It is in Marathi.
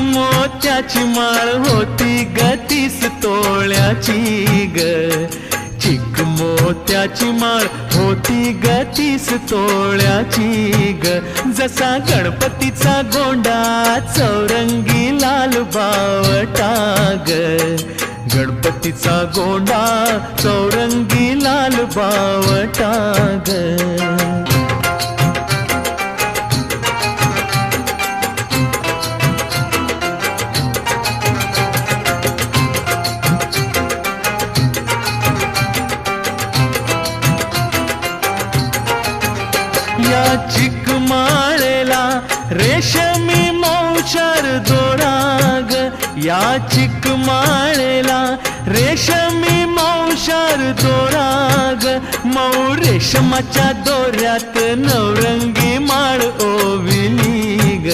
मोत्याची माळ होती ग 30 तोळ्याची ग, चिक मोत्याची माळ होती ग 30 तोळ्याची ग. जसा गणपतीचा गोंडा चौरंगी लाल बावटा ग, गणपतीचा गोंडा चौरंगी लाल बावटा ग. या चिकमाळेला रेशमी मौचार दोराग, या चिकमाळेला रेशमी मौचार दोराग. मऊ रेशमाच्या दोऱ्यात नवरंगी माळ ओविली ग,